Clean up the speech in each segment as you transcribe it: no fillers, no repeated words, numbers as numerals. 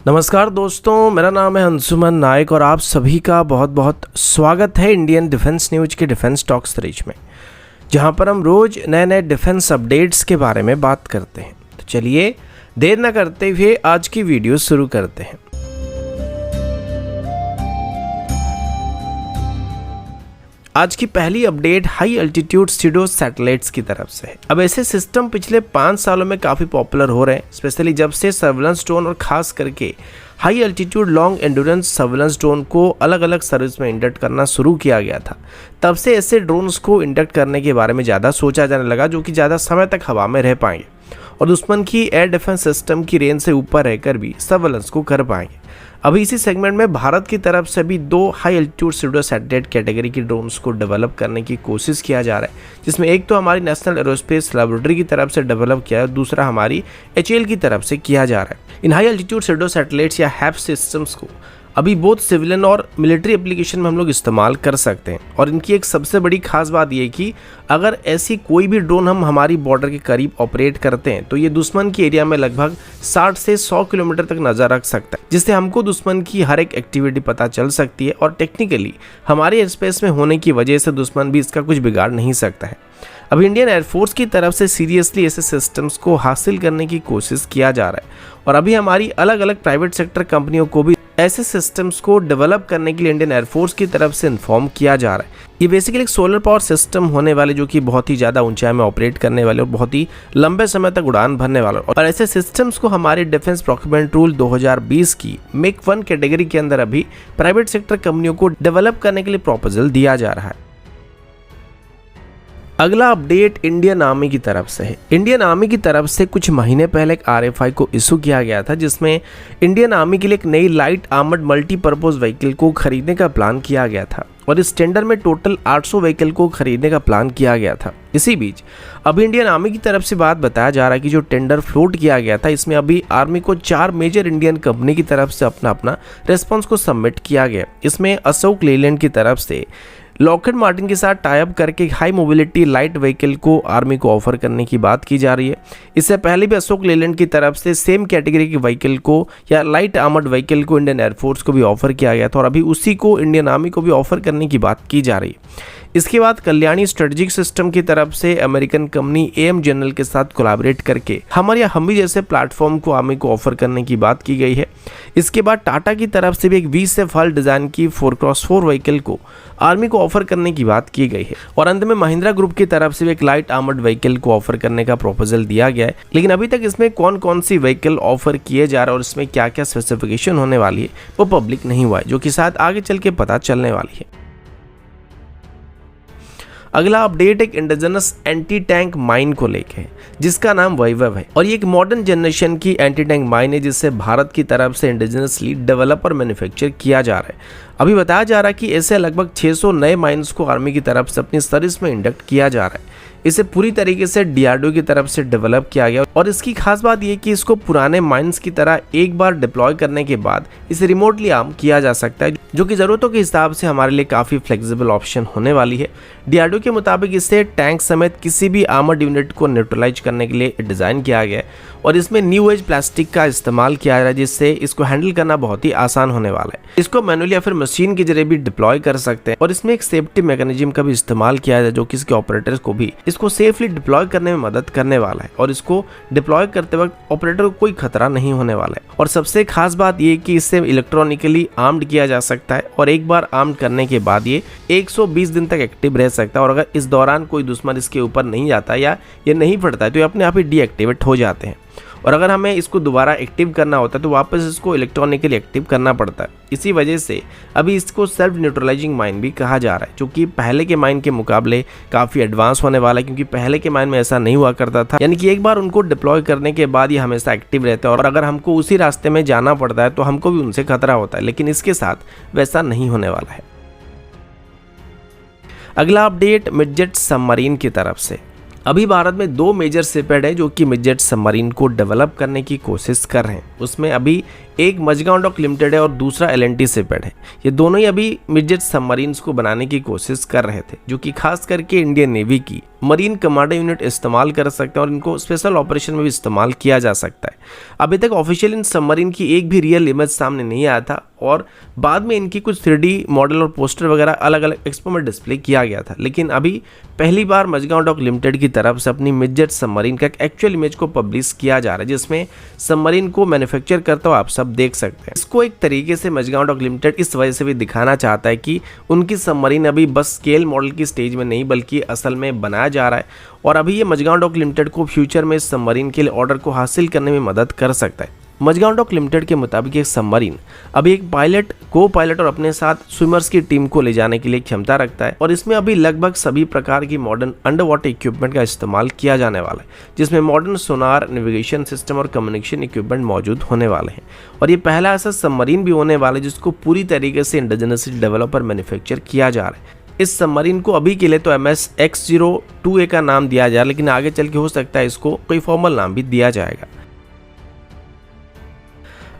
नमस्कार दोस्तों, मेरा नाम है अंशुमन नायक और आप सभी का बहुत बहुत स्वागत है इंडियन डिफेंस न्यूज के डिफेंस टॉक सीरीज में, जहां पर हम रोज नए नए डिफेंस अपडेट्स के बारे में बात करते हैं। तो चलिए देर न करते हुए आज की वीडियो शुरू करते हैं। आज की पहली update high altitude pseudo satellites की तरफ से है। अब ऐसे सिस्टम पिछले 5 सालों में काफ़ी पॉपुलर हो रहे हैं, स्पेशली जब से सर्वेलेंस ड्रोन और खास करके high altitude long endurance surveillance drone को अलग अलग सर्विस में इंडक्ट करना शुरू किया गया था। तब से ऐसे ड्रोन्स को इंडक्ट करने के बारे में ज़्यादा सोचा जाने लगा, जो कि ज़्यादा समय तक हवा में रह पाएंगे और दुश्मन की एयर डिफेंस सिस्टम की रेंज से ऊपर रहकर भी सर्वेलेंस को कर पाएंगे। अभी इसी सेगमेंट में भारत की तरफ से भी 2 high altitude pseudo satellite category की ड्रोन्स को डेवलप करने की कोशिश किया जा रहा है, जिसमें एक तो हमारी नेशनल एरोस्पेस लैबोरेटरी की तरफ से डेवलप किया है, दूसरा हमारी HAL की तरफ से किया जा रहा है। इन हाई एल्टीट्यूड सीडो सैटेलाइट्स या हैप सिस्टम्स को अभी बहुत सिविलियन और मिलिट्री एप्लीकेशन में हम लोग इस्तेमाल कर सकते हैं और इनकी एक सबसे बड़ी खास बात यह कि अगर ऐसी कोई भी ड्रोन हम हमारी बॉर्डर के करीब ऑपरेट करते हैं तो ये दुश्मन की एरिया में लगभग 60 से 100 किलोमीटर तक नज़र रख सकता है, जिससे हमको दुश्मन की हर एक एक्टिविटी पता चल सकती है और टेक्निकली हमारे एयर स्पेस में होने की वजह से दुश्मन भी इसका कुछ बिगाड़ नहीं सकता है। अब इंडियन एयरफोर्स की तरफ से सीरियसली ऐसे सिस्टम्स को हासिल करने की कोशिश किया जा रहा है और अभी हमारी अलग अलग प्राइवेट सेक्टर कंपनियों को भी ऐसे सिस्टम्स को डेवलप करने के लिए इंडियन एयरफोर्स की तरफ से इन्फॉर्म किया जा रहा है। ये बेसिकली एक सोलर पावर सिस्टम होने वाले, जो कि बहुत ही ज़्यादा ऊंचाई में ऑपरेट करने वाले और बहुत ही लंबे समय तक उड़ान भरने वाला, और ऐसे सिस्टम्स को हमारे डिफेंस प्रोक्योरमेंट रूल 2020 की मेक 1 कैटेगरी के अंदर अभी प्राइवेट सेक्टर कंपनियों को डेवलप करने के लिए प्रपोजल दिया जा रहा है। अगला अपडेट इंडियन आर्मी की तरफ से है। इंडियन आर्मी की तरफ से कुछ महीने पहले एक RFI को इशू किया गया था, जिसमें इंडियन आर्मी के लिए एक नई लाइट आर्मर्ड मल्टीपर्पज व्हीकल को खरीदने का प्लान किया गया था और इस टेंडर में टोटल 800 व्हीकल को खरीदने का प्लान किया गया था। इसी बीच अभी इंडियन आर्मी की तरफ से बात बताया जा रहा है कि जो टेंडर फ्लोट किया गया था, इसमें अभी आर्मी को 4 मेजर इंडियन कंपनी की तरफ से अपना रेस्पॉन्स को सबमिट किया गया। इसमें अशोक लेलैंड की तरफ से लॉकहीड मार्टिन के साथ टाई अप करके हाई मोबिलिटी लाइट व्हीकल को आर्मी को ऑफर करने की बात की जा रही है। इससे पहले भी अशोक लेलैंड की तरफ से सेम कैटेगरी के व्हीकल को या लाइट आर्मर्ड व्हीकल को इंडियन एयरफोर्स को भी ऑफर किया गया था और अभी उसी को इंडियन आर्मी को भी ऑफर करने की बात की जा रही है। इसके बाद कल्याणी स्ट्रेटेजिक सिस्टम की तरफ से अमेरिकन कंपनी AM जनरल के साथ कोलैबोरेट करके हमर या हमी जैसे प्लेटफॉर्म को आर्मी को ऑफर करने की बात की गई है। इसके बाद टाटा की तरफ से भी एक 20 से फल डिजाइन की 4x4 व्हीकल को आर्मी को ऑफर करने की बात की गई है और अंत में महिंद्रा ग्रुप की तरफ से भी एक लाइट आर्मर्ड व्हीकल को ऑफर करने का प्रपोजल दिया गया है। लेकिन अभी तक इसमें कौन कौन सी व्हीकल ऑफर किए जा रहे हैं और इसमें क्या क्या स्पेसिफिकेशन होने वाली है वो पब्लिक नहीं हुआ है, जो कि शायद आगे चल के पता चलने वाली है। अगला अपडेट एक इंडिजिनस एंटी टैंक माइन को लेके है, जिसका नाम वैभव है और ये एक मॉडर्न जनरेशन की एंटी टैंक माइन है, जिससे भारत की तरफ से इंडिजिनसली डेवलप और मैन्युफैक्चर किया जा रहा है। अभी बताया जा रहा है कि ऐसे लगभग 600 नए माइंस को आर्मी की तरफ से अपनी सर्विस में इंडक्ट किया जा रहा है। इसे पूरी तरीके से DRDO की तरफ से डेवलप किया गया और इसकी खास बात यह कि इसको पुराने माइंस की तरह एक बार डिप्लॉय करने के बाद इसे रिमोटली आर्म किया जा सकता है, जो कि ज़रूरतों के हिसाब से हमारे लिए काफ़ी फ्लेक्सिबल ऑप्शन होने वाली है। DRDO के मुताबिक इससे टैंक समेत किसी भी आर्मर्ड यूनिट को न्यूट्रलाइज करने के लिए डिज़ाइन किया गया है और इसमें न्यू एज प्लास्टिक का इस्तेमाल किया जा रहा है, जिससे इसको हैंडल करना बहुत ही आसान होने वाला है। इसको मैनुअली या फिर मशीन के जरिए भी डिप्लॉय कर सकते हैं और इसमें एक सेफ्टी मैकेनिज्म का भी इस्तेमाल किया जाए, जो कि इसके ऑपरेटर्स को भी इसको सेफली डिप्लॉय करने में मदद करने वाला है और इसको डिप्लॉय करते वक्त ऑपरेटर को कोई खतरा नहीं होने वाला है। और सबसे खास बात ये कि इससे इलेक्ट्रॉनिकली आर्म्ड किया जा सकता है और एक बार आर्म्ड करने के बाद ये 120 दिन तक एक्टिव रह सकता है और अगर इस दौरान कोई दुश्मन इसके ऊपर नहीं जाता या ये नहीं पड़ता है तो ये अपने आप ही डीएक्टिवेट हो जाते हैं और अगर हमें इसको दोबारा एक्टिव करना होता है तो वापस इसको इलेक्ट्रॉनिकली एक्टिव करना पड़ता है। इसी वजह से अभी इसको सेल्फ न्यूट्रलाइजिंग माइन भी कहा जा रहा है, जो कि पहले के माइन के मुकाबले काफ़ी एडवांस होने वाला है, क्योंकि पहले के माइन में ऐसा नहीं हुआ करता था। यानी कि एक बार उनको डिप्लॉय करने के बाद ये हमेशा एक्टिव रहते हैं और अगर हमको उसी रास्ते में जाना पड़ता है तो हमको भी उनसे खतरा होता है, लेकिन इसके साथ वैसा नहीं होने वाला है। अगला अपडेट मिडजेट सबमरीन की तरफ से। अभी भारत में 2 मेजर शिपयार्ड है जो कि मिडजेट सबमरीन को डेवलप करने की कोशिश कर रहे हैं। उसमें अभी एक मजगांव डॉक लिमिटेड है और दूसरा एल&टी शिपयार्ड है। ये दोनों ही अभी मिडजेट सबमरीन्स को बनाने की कोशिश कर रहे थे, जो कि खास करके इंडियन नेवी की मरीन कमांडो यूनिट इस्तेमाल कर सकते हैं और इनको स्पेशल ऑपरेशन में भी इस्तेमाल किया जा सकता है। अभी तक ऑफिशियल इन सबमरीन की एक भी रियल इमेज सामने नहीं आया था और बाद में इनकी कुछ 3D मॉडल और पोस्टर वगैरह अलग अलग एक्सपो में डिस्प्ले किया गया था, लेकिन अभी पहली बार मजगांव डॉक लिमिटेड की तरफ से अपनी मिडजेट सबमरीन का एक एक्चुअल इमेज को पब्लिश किया जा रहा है, जिसमें सबमरीन को मैन्युफैक्चर करता हुआ आप सब देख सकते हैं। इसको एक तरीके से मजगांव डॉक लिमिटेड इस वजह से भी दिखाना चाहता है कि उनकी सबमरीन अभी बस स्केल मॉडल की स्टेज में नहीं बल्कि असल में बनाया जा रहा है और अभी ये मजगांव डॉक लिमिटेड को फ्यूचर में इस सबमरीन के लिए ऑर्डर को हासिल करने में मदद कर सकता है। मजगांव डॉक लिमिटेड के मुताबिक एक सबमरीन अभी एक पायलट, को पायलट और अपने साथ स्विमर्स की टीम को ले जाने के लिए क्षमता रखता है और इसमें अभी लगभग सभी प्रकार की मॉडर्न अंडर वाटर इक्विपमेंट का इस्तेमाल किया जाने वाला है, जिसमें मॉडर्न सोनार, नेविगेशन सिस्टम और कम्युनिकेशन इक्विपमेंट मौजूद होने वाले हैं। और ये पहला ऐसा सबमरीन भी होने वाला है जिसको पूरी तरीके से इंडिजिनसली डेवलप और मैन्युफैक्चर किया जा रहा है। इस सबमरीन को अभी के लिए तो MS-X02A का नाम दिया जाए, लेकिन आगे चल के हो सकता है इसको कोई फॉर्मल नाम भी दिया जाएगा।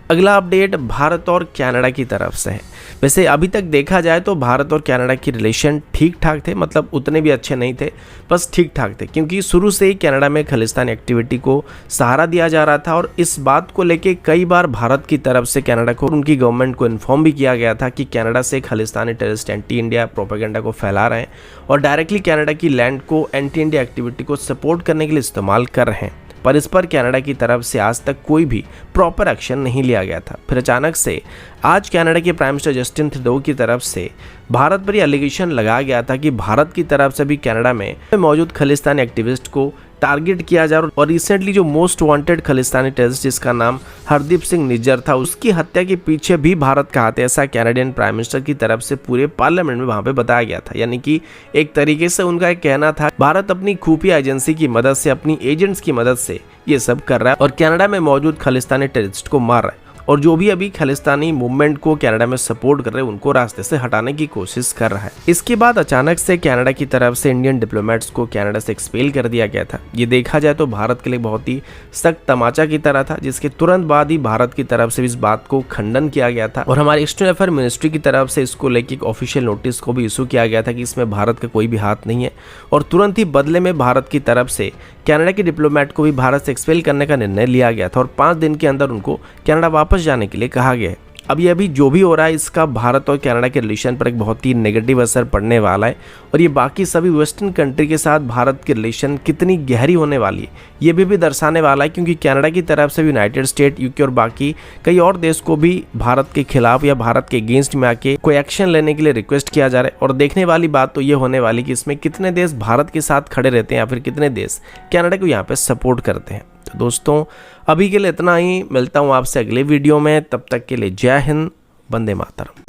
अगला अपडेट भारत और कनाडा की तरफ से है। वैसे अभी तक देखा जाए तो भारत और कनाडा की रिलेशन ठीक ठाक थे, मतलब उतने भी अच्छे नहीं थे, बस ठीक ठाक थे, क्योंकि शुरू से ही कनाडा में खालिस्तानी एक्टिविटी को सहारा दिया जा रहा था और इस बात को लेके कई बार भारत की तरफ से कनाडा को, उनकी गवर्नमेंट को इन्फॉर्म भी किया गया था कि कनाडा से Khalistani terrorist anti India propaganda को फैला रहे हैं और डायरेक्टली कनाडा की लैंड को एंटी इंडिया एक्टिविटी को सपोर्ट करने के लिए इस्तेमाल कर रहे हैं, पर इस पर कनाडा की तरफ से आज तक कोई भी प्रॉपर एक्शन नहीं लिया गया था। फिर अचानक से आज कनाडा के प्राइम मिनिस्टर जस्टिन ट्रूडो की तरफ से भारत पर यह एलिगेशन लगाया गया था कि भारत की तरफ से भी कनाडा में मौजूद खालिस्तानी एक्टिविस्ट को टारगेट किया जा रहा और रिसेंटली जो मोस्ट वांटेड खालिस्तानी टेररिस्ट जिसका नाम हरदीप सिंह निज्जर था, उसकी हत्या के पीछे भी भारत का हाथ है, ऐसा कैनेडियन प्राइम मिनिस्टर की तरफ से पूरे पार्लियामेंट में वहां पे बताया गया था। यानी कि एक तरीके से उनका एक कहना था भारत अपनी खुफिया एजेंसी की मदद से, अपनी एजेंट्स की मदद से ये सब कर रहा है और कनाडा में मौजूद खालिस्तानी टेररिस्ट को मार रहा है और जो भी अभी खालिस्तानी मूवमेंट को कनाडा में सपोर्ट कर रहे हैं उनको रास्ते से हटाने की कोशिश कर रहा है। इसके बाद अचानक से कनाडा की तरफ से इंडियन डिप्लोमेट्स को कनाडा से एक्सपेल कर दिया गया था। ये देखा जाए तो भारत के लिए बहुत ही सख्त तमाचा की तरह था, जिसके तुरंत बाद ही भारत की तरफ से इस बात को खंडन किया गया था और हमारी एक्सटर्नल अफेयर मिनिस्ट्री की तरफ से इसको लेकर एक ऑफिशियल नोटिस को भी इशू किया गया था कि इसमें भारत का कोई भी हाथ नहीं है और तुरंत ही बदले में भारत की तरफ से कनाडा के डिप्लोमेट को भी भारत से एक्सपेल करने का निर्णय लिया गया था और 5 दिन के अंदर उनको कनाडा वापस जाने के लिए कहा गया है। अब ये अभी जो भी हो रहा है इसका भारत और कनाडा के रिलेशन पर एक बहुत ही नेगेटिव असर पड़ने वाला है और ये बाकी सभी वेस्टर्न कंट्री के साथ भारत की रिलेशन कितनी गहरी होने वाली है ये भी दर्शाने वाला है, क्योंकि कनाडा की तरफ से यूनाइटेड स्टेट, यूके और बाकी कई और देश को भी भारत के खिलाफ या भारत के अगेंस्ट में आके कोई एक्शन लेने के लिए रिक्वेस्ट किया जा रहा है। और देखने वाली बात तो ये होने वाली कि इसमें कितने देश भारत के साथ खड़े रहते हैं या फिर कितने देश कनाडा को यहाँ पे सपोर्ट करते हैं। तो दोस्तों अभी के लिए इतना ही, मिलता हूँ आपसे अगले वीडियो में, तब तक के लिए जय हिंद, वंदे मातरम।